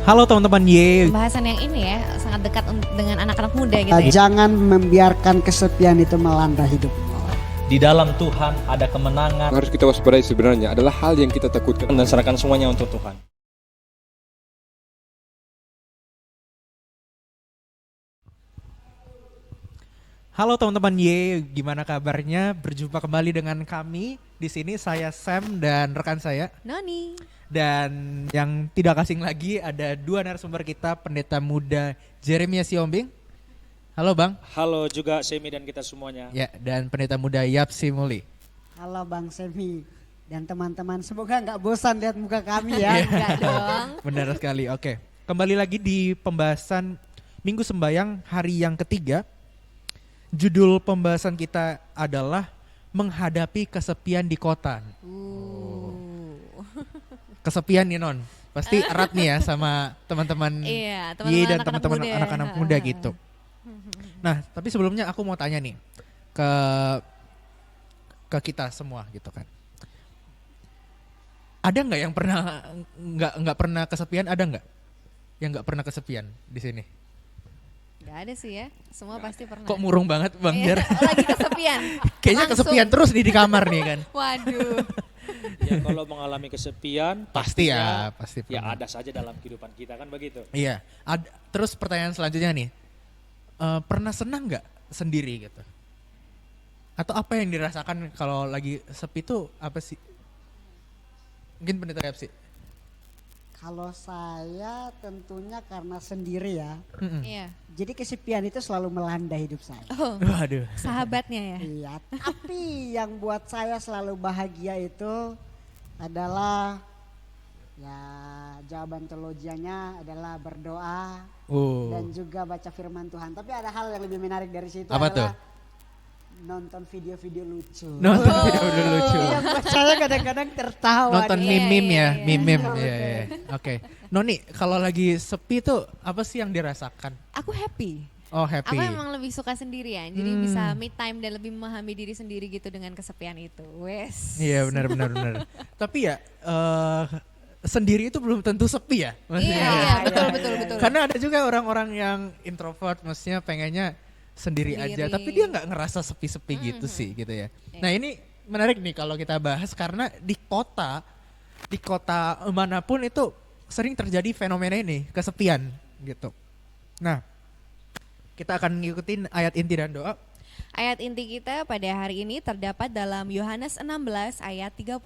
Halo teman-teman Pembahasan yang ini ya sangat dekat dengan anak-anak muda gitu ya. Jangan membiarkan kesepian itu melanda hidup. Di dalam Tuhan ada kemenangan. Harus kita waspadai sebenarnya adalah hal yang kita takutkan Dan serahkan semuanya untuk Tuhan. Halo teman-teman gimana kabarnya? Berjumpa kembali dengan kami. Di sini saya Sam dan rekan saya. Noni. Dan yang tidak asing lagi ada dua narasumber kita, pendeta muda Jeremia Siombing. Halo Bang. Halo juga Semi dan kita semuanya. Ya, dan pendeta muda Yapsi Muli. Halo Bang Semi dan teman-teman, semoga nggak bosan lihat muka kami ya. Enggak dong. Benar sekali. Oke. Kembali lagi di pembahasan Minggu Sembayang hari yang ketiga. Judul pembahasan kita adalah menghadapi kesepian di kota. Kesepian nih Non. Pasti erat nih ya sama teman-teman Iya, dan teman-teman teman-teman muda. anak-anak muda gitu. Nah, tapi sebelumnya aku mau tanya nih ke kita semua gitu kan. Ada nggak yang pernah nggak pernah kesepian? Ada nggak yang nggak pernah kesepian di sini? Gak ada sih ya, semua pasti pernah. Kok murung banget Bang Iya, Jar? lagi kesepian. Kayaknya Langsung. kesepian terus nih di kamar nih kan. Waduh. Ya kalau mengalami kesepian Pasti pastinya ya, pasti ya pernah. ada saja dalam kehidupan kita kan begitu. Iya. Terus pertanyaan selanjutnya nih, pernah senang nggak sendiri gitu? Atau apa yang dirasakan kalau lagi sepi itu apa sih? Mungkin pendeta Yapsi. Kalau saya tentunya karena sendiri ya. Iya. Jadi kesepian itu selalu melanda hidup saya. Oh, Waduh. sahabatnya ya. Iya, tapi yang buat saya selalu bahagia itu adalah ya jawaban teologianya adalah berdoa dan juga baca firman Tuhan. Tapi ada hal yang lebih menarik dari situ Apa adalah nonton video-video lucu. Nonton video lucu. Yang buat saya kadang-kadang tertawa. Nonton nih. meme-meme ya, iya. meme-meme. Iya. Oke. Noni, kalau lagi sepi tuh apa sih yang dirasakan? Aku happy. Oh, happy. Aku emang lebih suka sendirian, jadi bisa me time dan lebih memahami diri sendiri gitu dengan kesepian itu. Wes. Iya, benar. Tapi ya sendiri itu belum tentu sepi ya. Maksudnya. Iya, betul. Karena ada juga orang-orang yang introvert, maksudnya pengennya sendiri aja, tapi dia nggak ngerasa sepi-sepi gitu sih, gitu ya. Nah ini menarik nih kalau kita bahas karena di kota manapun itu sering terjadi fenomena ini, kesepian gitu. Nah, kita akan ngikutin ayat inti dan doa. Ayat inti kita pada hari ini terdapat dalam Yohanes 16 ayat 32.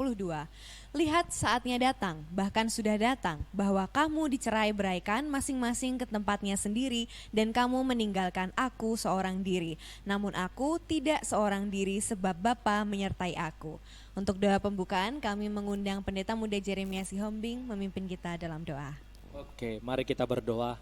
Lihat saatnya datang, bahkan sudah datang, bahwa kamu dicerai-beraikan masing-masing ke tempatnya sendiri dan kamu meninggalkan aku seorang diri. Namun aku tidak seorang diri sebab Bapa menyertai aku. Untuk doa pembukaan kami mengundang pendeta muda Jeremia Siombing memimpin kita dalam doa. Oke, mari kita berdoa.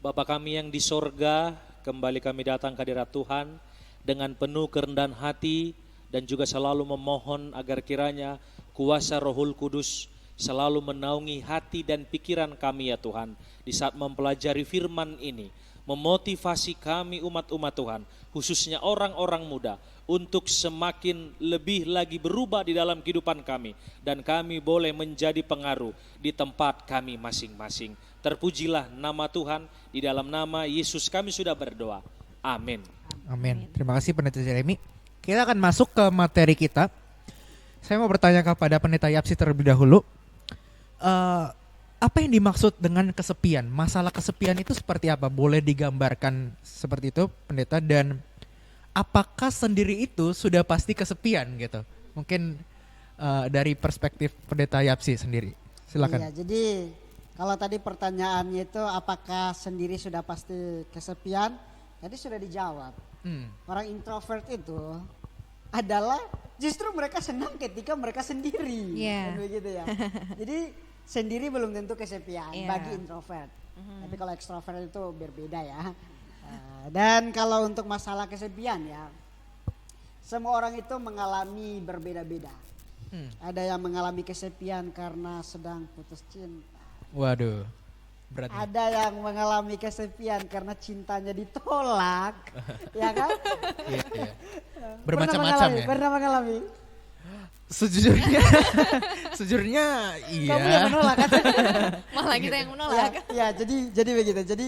Bapa kami yang di sorga, kembali kami datang ke hadirat Tuhan dengan penuh kerendahan hati dan juga selalu memohon agar kiranya kuasa Rohul Kudus selalu menaungi hati dan pikiran kami ya Tuhan di saat mempelajari firman ini, memotivasi kami umat-umat Tuhan, khususnya orang-orang muda untuk semakin lebih lagi berubah di dalam kehidupan kami dan kami boleh menjadi pengaruh di tempat kami masing-masing. Terpujilah nama Tuhan, di dalam nama Yesus kami sudah berdoa. Amin. Amin. Terima kasih pendeta Jeremy. Kita akan masuk ke materi kita. Saya mau bertanya kepada pendeta Yapsi terlebih dahulu. Apa yang dimaksud dengan kesepian? Masalah kesepian itu seperti apa? Boleh digambarkan seperti itu pendeta, dan apakah sendiri itu sudah pasti kesepian gitu? Mungkin dari perspektif pendeta Yapsi sendiri. Silakan. Iya, jadi kalau tadi pertanyaannya itu apakah sendiri sudah pasti kesepian? Tadi sudah dijawab. Orang introvert itu adalah justru mereka senang ketika mereka sendiri. Iya. Kan begitu ya. Jadi sendiri belum tentu kesepian bagi introvert. Tapi kalau ekstrovert itu berbeda ya. Dan kalau untuk masalah kesepian ya, semua orang itu mengalami berbeda-beda. Ada yang mengalami kesepian karena sedang putus cinta. Waduh, berat. Ada yang mengalami kesepian karena cintanya ditolak, ya kan? Iya. Bermacam-macam ya. Pernah mengalami? Sejujurnya, sejujurnya iya. Kamu yang menolak kan? Malah kita yang menolak. Ya, jadi begitu. Jadi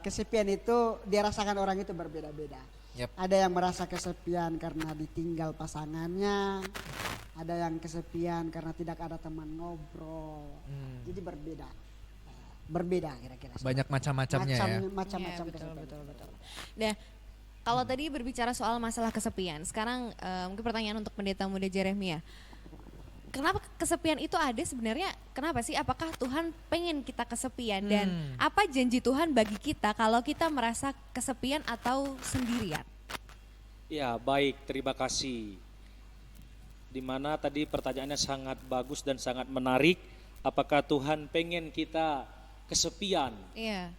kesepian itu dirasakan orang itu berbeda-beda. Yap. Ada yang merasa kesepian karena ditinggal pasangannya, ada yang kesepian karena tidak ada teman ngobrol. Jadi berbeda kira-kira. Banyak macam-macamnya ya. Macam-macam Iya, betul, kesepian. betul. Nah, kalau tadi berbicara soal masalah kesepian, sekarang mungkin pertanyaan untuk pendeta muda Jeremia. Kenapa kesepian itu ada sebenarnya? Kenapa sih? Apakah Tuhan pengen kita kesepian? Dan apa janji Tuhan bagi kita kalau kita merasa kesepian atau sendirian? Ya, baik, terima kasih. Dimana tadi pertanyaannya sangat bagus dan sangat menarik. Apakah Tuhan pengen kita kesepian? Iya.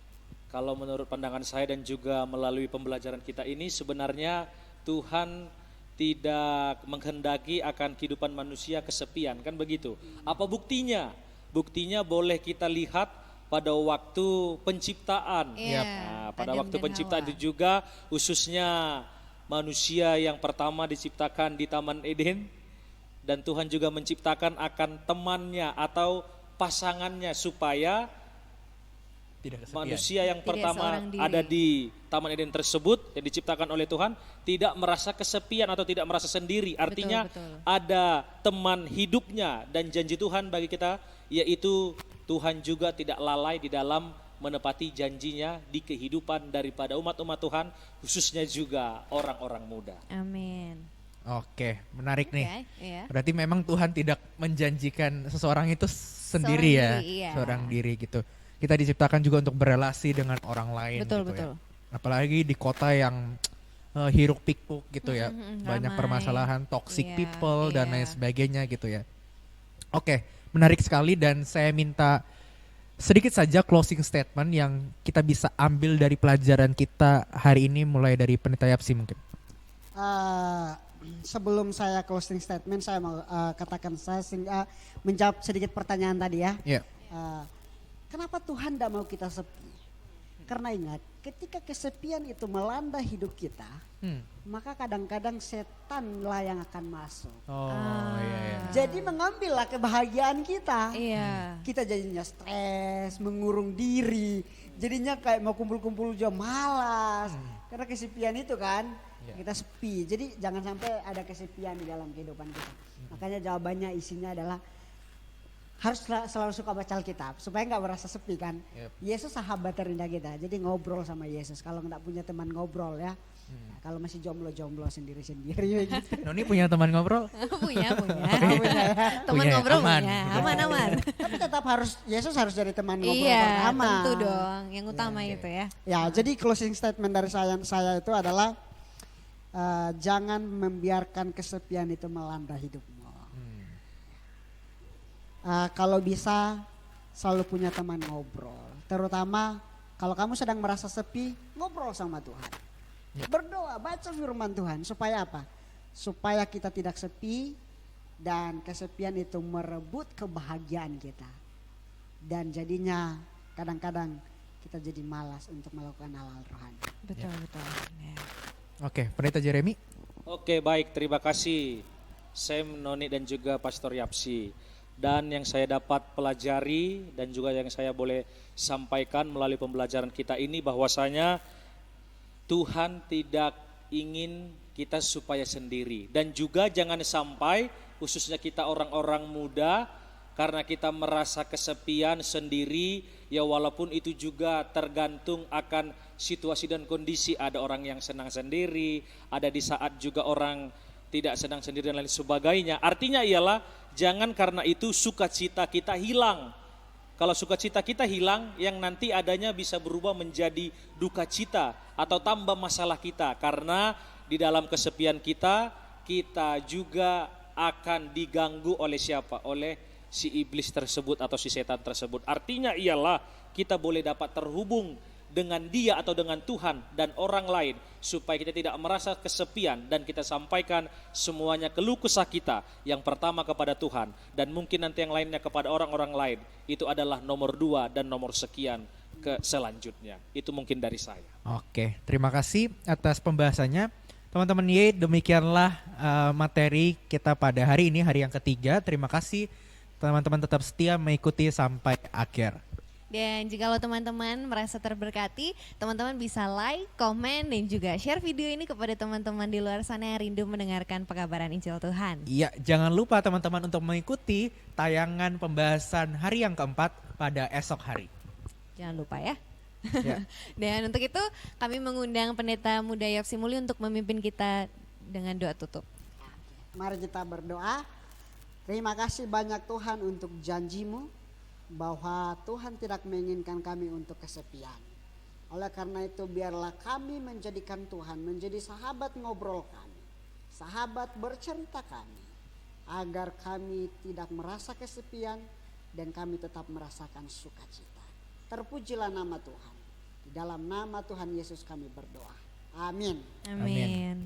Kalau menurut pandangan saya dan juga melalui pembelajaran kita ini, sebenarnya Tuhan tidak menghendaki akan kehidupan manusia kesepian, kan begitu. Apa buktinya? Buktinya boleh kita lihat pada waktu penciptaan. Iya, Nah, pada Adam waktu dan penciptaan Hawa. itu juga khususnya manusia yang pertama diciptakan di Taman Eden, dan Tuhan juga menciptakan akan temannya atau pasangannya supaya Tidak kesepian. manusia yang Tidak pertama seorang diri. ada di Taman Eden tersebut yang diciptakan oleh Tuhan tidak merasa kesepian atau tidak merasa sendiri. Artinya betul. ada teman hidupnya, dan janji Tuhan bagi kita yaitu Tuhan juga tidak lalai di dalam menepati janjinya di kehidupan daripada umat-umat Tuhan, khususnya juga orang-orang muda. Amin. Oke, menarik nih. Oke, iya. Berarti memang Tuhan tidak menjanjikan seseorang itu sendiri ya, Seorang diri, iya. seorang diri gitu. Kita diciptakan juga untuk berelasi dengan orang lain Betul, gitu betul. ya. Apalagi di kota yang hiruk pikuk gitu ya, banyak ramai. permasalahan, toxic Iya, people dan iya. lain sebagainya gitu ya. Oke, menarik sekali dan saya minta sedikit saja closing statement yang kita bisa ambil dari pelajaran kita hari ini mulai dari Pendeta Yapsi mungkin. Sebelum saya closing statement, saya mau katakan menjawab sedikit pertanyaan tadi ya. Iya. Kenapa Tuhan tidak mau kita sepi? Karena ingat, ketika kesepian itu melanda hidup kita, maka kadang-kadang setan lah yang akan masuk. Oh iya iya. Jadi mengambillah kebahagiaan kita. Iya. Kita jadinya stres, mengurung diri, jadinya kayak mau kumpul-kumpul juga malas. Karena kesepian itu kan, kita sepi. Jadi jangan sampai ada kesepian di dalam kehidupan kita. Makanya jawabannya isinya adalah harus selalu suka baca Alkitab supaya nggak merasa sepi kan. Yesus sahabat terindah kita, jadi ngobrol sama Yesus. Kalau nggak punya teman ngobrol ya, nah, kalau masih jomblo sendiri-sendiri gitu. Noni punya teman ngobrol? punya. Teman Punya, ngobrol aman. punya, aman. Tapi tetap Yesus harus jadi teman ngobrol Iya, pertama. tentu dong. Yang utama itu ya. Ya, jadi closing statement dari saya itu adalah jangan membiarkan kesepian itu melanda hidupmu. Kalau bisa selalu punya teman ngobrol. Terutama kalau kamu sedang merasa sepi, ngobrol sama Tuhan. Berdoa, baca firman Tuhan. Supaya apa? Supaya kita tidak sepi dan kesepian itu merebut kebahagiaan kita. Dan jadinya kadang-kadang kita jadi malas untuk melakukan hal-hal rohani. Betul. Ya. Oke, Pendeta Jeremy. Oke, baik, terima kasih Sam, Noni dan juga Pastor Yapsi. Dan yang saya dapat pelajari dan juga yang saya boleh sampaikan melalui pembelajaran kita ini bahwasanya Tuhan tidak ingin kita supaya sendiri. Dan juga jangan sampai khususnya kita orang-orang muda karena kita merasa kesepian sendiri, ya walaupun itu juga tergantung akan situasi dan kondisi. Ada orang yang senang sendiri, ada di saat juga orang tidak senang sendiri dan lain sebagainya. Artinya ialah jangan karena itu sukacita kita hilang. Kalau sukacita kita hilang, yang nanti adanya bisa berubah menjadi duka cita atau tambah masalah kita. Karena di dalam kesepian kita juga akan diganggu oleh siapa? Oleh si iblis tersebut atau si setan tersebut. Artinya ialah kita boleh dapat terhubung dengan dia atau dengan Tuhan dan orang lain supaya kita tidak merasa kesepian dan kita sampaikan semuanya keluh kesah kita yang pertama kepada Tuhan dan mungkin nanti yang lainnya kepada orang-orang lain. Itu adalah nomor 2 dan nomor sekian ke selanjutnya. Itu mungkin dari saya. Oke, terima kasih atas pembahasannya. Teman-teman Ye, demikianlah materi kita pada hari ini, hari yang ketiga. Terima kasih teman-teman tetap setia mengikuti sampai akhir. Dan jika lo teman-teman merasa terberkati, teman-teman bisa like, komen, dan juga share video ini kepada teman-teman di luar sana yang rindu mendengarkan pekabaran Injil Tuhan. Iya, jangan lupa teman-teman untuk mengikuti tayangan pembahasan hari yang keempat pada esok hari. Jangan lupa ya. Ya. Dan untuk itu kami mengundang Pendeta Muda Yopsi Muli untuk memimpin kita dengan doa tutup. Mari kita berdoa. Terima kasih banyak Tuhan untuk janji-Mu bahwa Tuhan tidak menginginkan kami untuk kesepian. Oleh karena itu biarlah kami menjadikan Tuhan menjadi sahabat ngobrol kami, sahabat bercerita kami, agar kami tidak merasa kesepian dan kami tetap merasakan sukacita. Terpujilah nama Tuhan. Di dalam nama Tuhan Yesus kami berdoa. Amin. Amin.